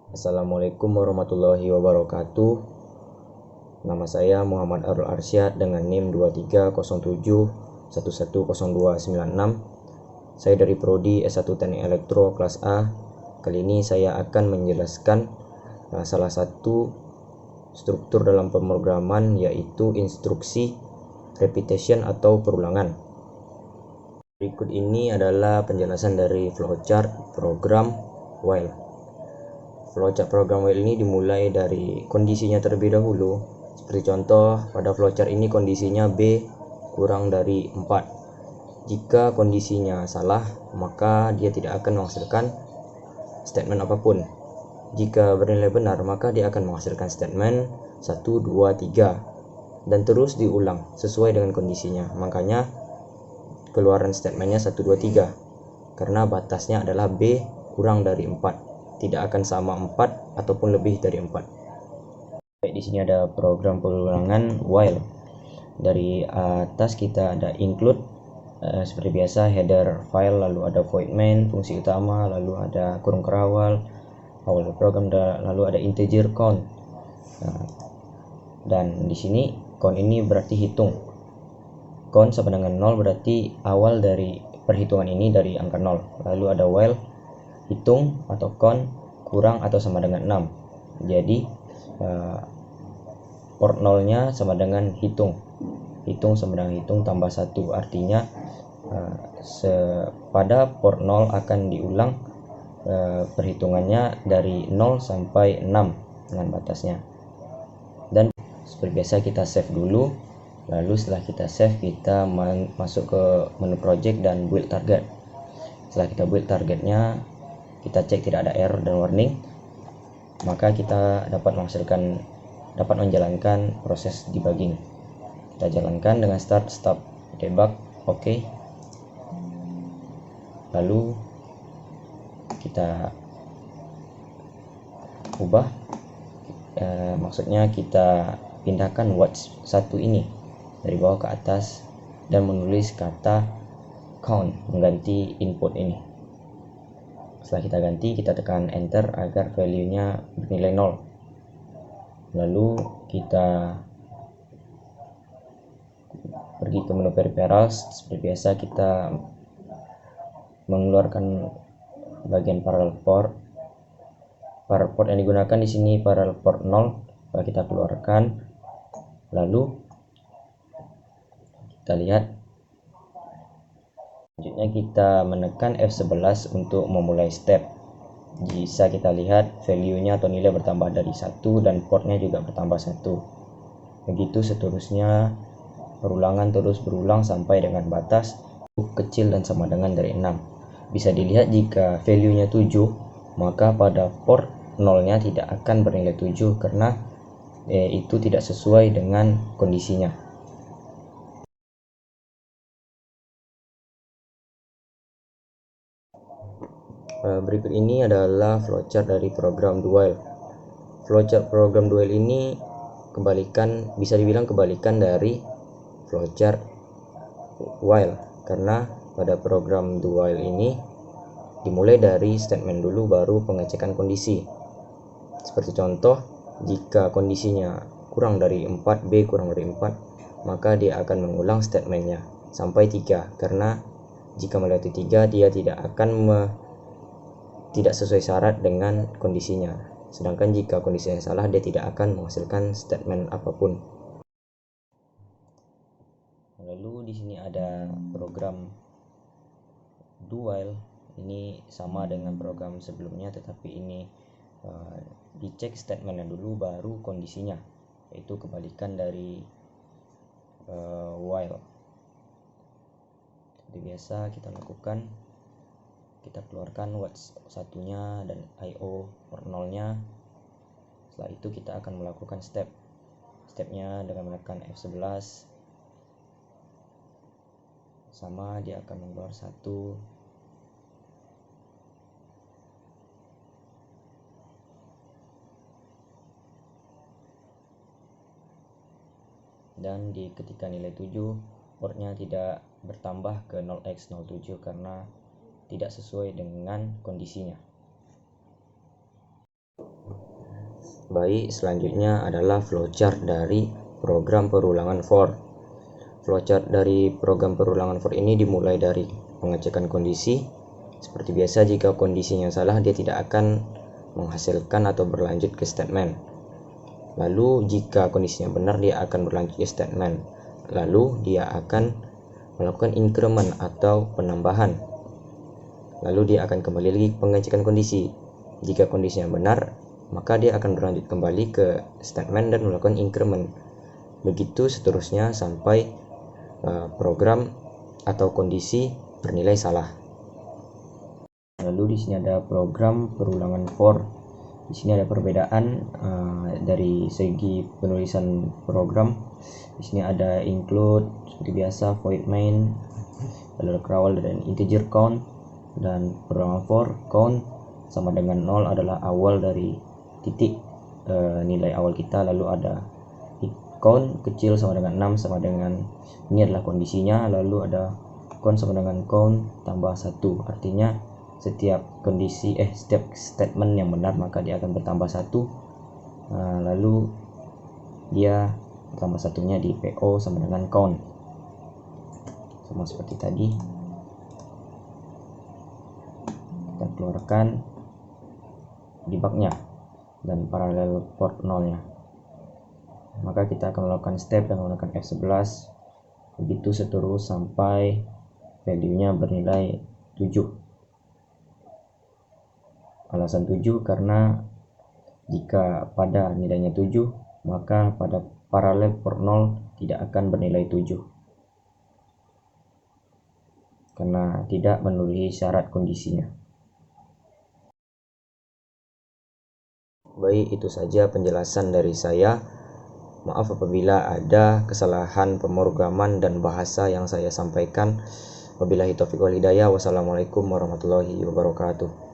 Assalamualaikum warahmatullahi wabarakatuh. Nama saya Muhammad Arul Arsyad dengan NIM 2307110296. Saya dari Prodi S1 Teknik Elektro kelas A. Kali ini saya akan menjelaskan salah satu struktur dalam pemrograman, yaitu instruksi repetition atau perulangan. Berikut ini adalah penjelasan dari flowchart program while. Flowchart program while ini dimulai dari kondisinya terlebih dahulu. Seperti contoh, pada flowchart ini kondisinya B kurang dari 4. Jika kondisinya salah, maka dia tidak akan menghasilkan statement apapun. Jika bernilai benar, maka dia akan menghasilkan statement 1, 2, 3 dan terus diulang sesuai dengan kondisinya. Makanya keluaran statementnya 1, 2, 3 karena batasnya adalah B kurang dari 4, tidak akan sama 4 ataupun lebih dari 4. Baik, di sini ada program perulangan while. Dari atas kita ada include, seperti biasa header file, lalu ada void main fungsi utama, lalu ada kurung kerawal awal program, lalu ada integer count. Dan di sini count ini berarti hitung. Count sama dengan 0 berarti awal dari perhitungan ini dari angka 0. Lalu ada while, hitung atau count kurang atau sama dengan 6. Jadi port 0 nya sama dengan hitung. Hitung sama dengan hitung tambah 1. Artinya pada port 0 akan diulang perhitungannya dari 0 sampai 6 dengan batasnya. Dan seperti biasa kita save dulu. Lalu setelah kita save, kita masuk ke menu project dan build target. Setelah kita build targetnya, kita cek tidak ada error dan warning, maka kita dapat menjalankan proses debugging. Kita jalankan dengan start, stop, debug, oke. Lalu kita ubah, maksudnya kita pindahkan watch 1 ini dari bawah ke atas dan menulis kata count mengganti input ini. Setelah kita ganti, kita tekan enter agar value-nya bernilai 0. Lalu kita pergi ke menu peripherals. Seperti biasa kita mengeluarkan bagian parallel port. Parallel port yang digunakan di sini parallel port 0, kita keluarkan. Lalu kita lihat, selanjutnya kita menekan F11 untuk memulai step. Bisa kita lihat value-nya atau nilai bertambah dari 1 dan portnya juga bertambah 1. Begitu seterusnya, perulangan terus berulang sampai dengan batas kecil dan sama dengan dari 6. Bisa dilihat jika value-nya 7, maka pada port 0-nya tidak akan bernilai 7 karena itu tidak sesuai dengan kondisinya. Berikut ini adalah flowchart dari program while. Flowchart program while ini bisa dibilang kebalikan dari flowchart while, karena pada program while ini dimulai dari statement dulu baru pengecekan kondisi. Seperti contoh, jika kondisinya kurang dari 4, B kurang dari 4, maka dia akan mengulang statementnya sampai 3, karena jika melewati 3 dia tidak sesuai syarat dengan kondisinya. Sedangkan jika kondisinya salah, dia tidak akan menghasilkan statement apapun. Lalu di sini ada program do while. Ini sama dengan program sebelumnya, tetapi ini dicek statementnya dulu baru kondisinya, yaitu kebalikan dari while. Seperti biasa kita lakukan, kita keluarkan watch satunya dan IO port 0-nya. Setelah itu kita akan melakukan stepnya dengan menekan F11. Sama, dia akan mengeluarkan 1. Dan ketika nilai 7, portnya tidak bertambah ke 0x07 karena tidak sesuai dengan kondisinya. Baik, selanjutnya adalah flowchart dari program perulangan for. Flowchart dari program perulangan for ini dimulai dari pengecekan kondisi. Seperti biasa, jika kondisinya salah, dia tidak akan menghasilkan atau berlanjut ke statement. Lalu jika kondisinya benar, dia akan berlanjut ke statement. Lalu dia akan melakukan increment atau penambahan. Lalu dia akan kembali lagi pengecekan kondisi. Jika kondisinya benar, maka dia akan berlanjut kembali ke statement dan melakukan increment. Begitu seterusnya sampai program atau kondisi bernilai salah. Lalu di sini ada program perulangan for. Di sini ada perbedaan dari segi penulisan program. Di sini ada include seperti biasa, void main, lalu crawl dan integer count, dan perulangan for count sama dengan 0 adalah awal dari titik nilai awal kita, lalu ada count kecil sama dengan 6 sama dengan ini adalah kondisinya, lalu ada count sama dengan count tambah 1, artinya setiap kondisi setiap statement yang benar maka dia akan bertambah 1, lalu dia tambah satunya di PO sama dengan count, sama seperti tadi. Kita keluarkan debugnya dan parallel port 0 nya, maka kita akan melakukan step dan menggunakan F11, begitu seterus sampai value nya bernilai 7. Alasan 7 karena jika pada nilainya 7, maka pada parallel port 0 tidak akan bernilai 7 karena tidak memenuhi syarat kondisinya. Baik, itu saja penjelasan dari saya. Maaf apabila ada kesalahan pemrograman dan bahasa yang saya sampaikan. Wabillahi taufiq wal hidayah. Wassalamualaikum warahmatullahi wabarakatuh.